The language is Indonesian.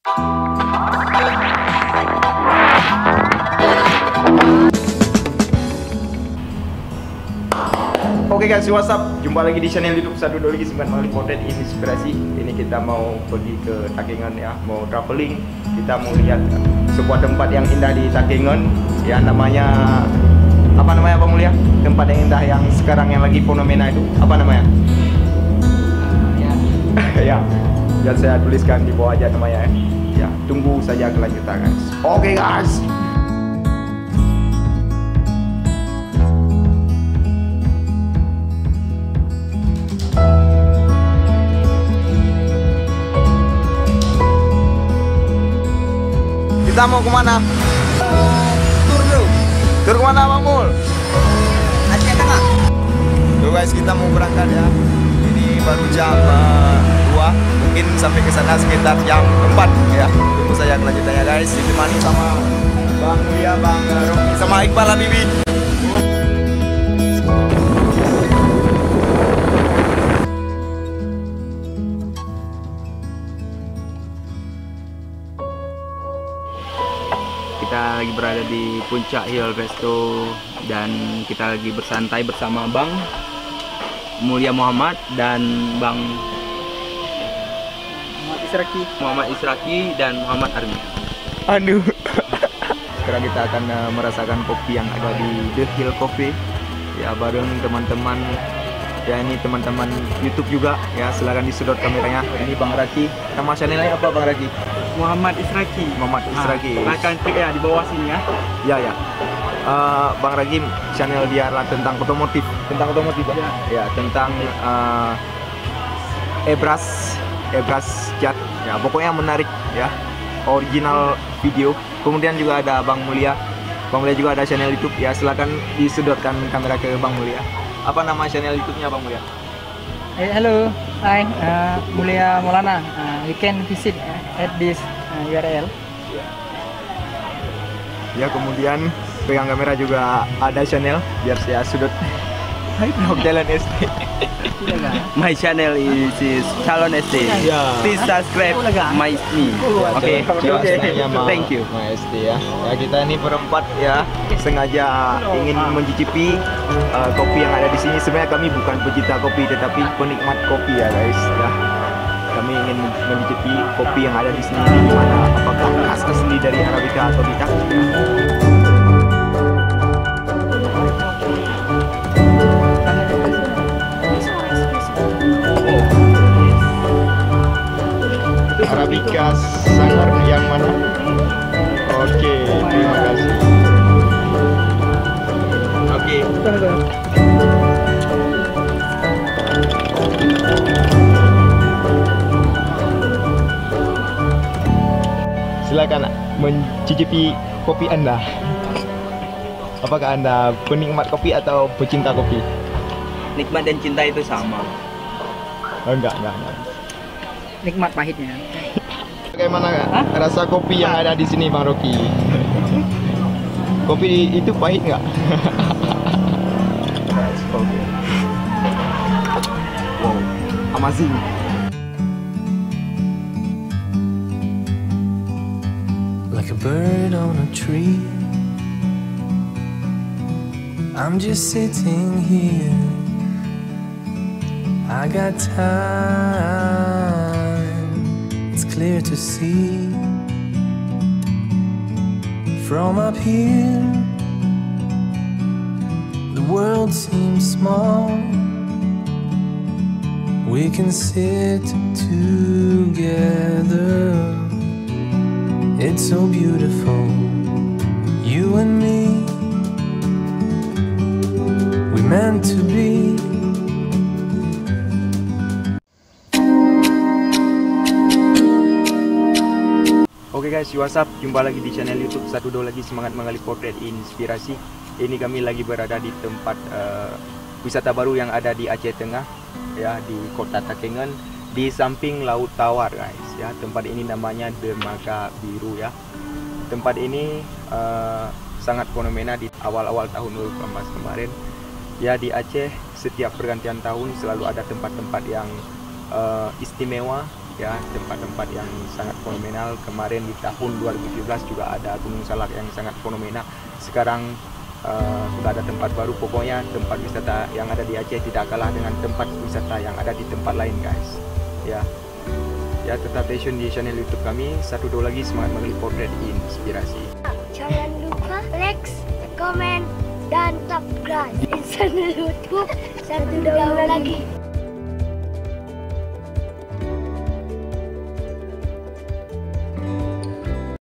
Oke guys, what's up? Jumpa lagi di channel YouTube Satu Dua Lagi Semangat Mengalir Potret Inspirasi. Ini kita mau pergi ke Takengon ya, mau traveling. Kita mau lihat sebuah tempat yang indah di Takengon. Ya namanya apa namanya Bang Mulia? Tempat yang indah yang sekarang yang lagi fenomena itu apa namanya? Ya, biar saya tuliskan di bawah aja namanya ya. Ya, tunggu saja kelanjutan guys. Oke guys. Kita mau kemana? Tur bro. Tur kemana Bang Mul? Aceh Tengah. Tuh guys, kita mau berangkat ya. Ini baru jam 2. Mungkin sampai ke sana sekitar jam 4 ya. Tunggu saja kelanjutannya guys. Ditemani sama Bang Mulia, Bang Rocky, sama Iqbal Habibi. Kita lagi berada di puncak Hill Resto dan kita lagi bersantai bersama Bang Mulia Muhammad dan Bang Muhammad Israki dan Muhammad Armi. Aduh. Sekarang kita akan merasakan kopi yang ada di The Hill Coffee ya, bareng teman-teman ya, ini teman-teman YouTube juga ya. Silakan disedot kameranya. Ini Bang Raki. Nama channelnya apa Bang Raki? Muhammad Israki. Muhammad Israki. Akan klik ya di bawah sini ya. Ya ya. Bang Raki channel dia adalah tentang otomotif. Tentang otomotif ya. Ya, tentang e-brush cat. Ya, pokoknya menarik ya. Original video. Kemudian juga ada Bang Mulia. Bang Mulia juga ada channel YouTube ya. Silakan disedotkan kamera ke Bang Mulia. Apa nama channel YouTube-nya Bang Mulia? Hello, hi, Mulia Maulana. You can visit at this URL. Ya, kemudian pegang kamera juga ada channel biar saya sudut. Hai Blog Jalan SD. My channel is Calon SD. Ya. Please subscribe my me. Oke. Thank you. Mas SD ya. Ya, kita ini berempat ya sengaja ingin mencicipi kopi yang ada di sini. Sebenarnya kami bukan pecinta kopi tetapi penikmat kopi ya guys. Ya. Kami ingin mencicipi kopi yang ada di sini, di mana apakah khas asli dari Arabica atau tidak. Arabica Sangar yang mana? Oke, terima kasih. Oke. Silakan mencicipi kopi Anda. Apakah Anda penikmat kopi atau pecinta kopi? Nikmat dan cinta itu sama. Oh, enggak. Nikmat pahitnya. Bagaimana rasa kopi yang ada di sini Bang Rocky? Kopi itu pahit nggak? Wow, amazing. Like a bird on a tree, I'm just sitting here. I got time, it's clear to see. From up here, the world seems small. We can sit together. It's so beautiful, you and me. We meant to be. Oke guys, what's up? Jumpa lagi di channel YouTube Satu Dua Lagi Semangat Mengalir Potret Inspirasi. Ini kami lagi berada di tempat wisata baru yang ada di Aceh Tengah ya, di Kota Takengon, di samping Laut Tawar guys ya. Tempat ini namanya Dermaga Biru ya. Tempat ini sangat fenomena di awal-awal tahun 2018 kemarin ya. Di Aceh setiap pergantian tahun selalu ada tempat-tempat yang istimewa ya, tempat-tempat yang sangat fenomenal. Kemarin di tahun 2017 juga ada Gunung Salak yang sangat fenomenal. Sekarang sudah ada tempat baru. Pokoknya tempat wisata yang ada di Aceh tidak kalah dengan tempat wisata yang ada di tempat lain, guys. Ya, tetap stay tune di channel YouTube kami. Satu Daun Lagi, semangat mengali potret inspirasi. Jangan lupa like, comment, dan subscribe di channel YouTube Satu Daun Lagi.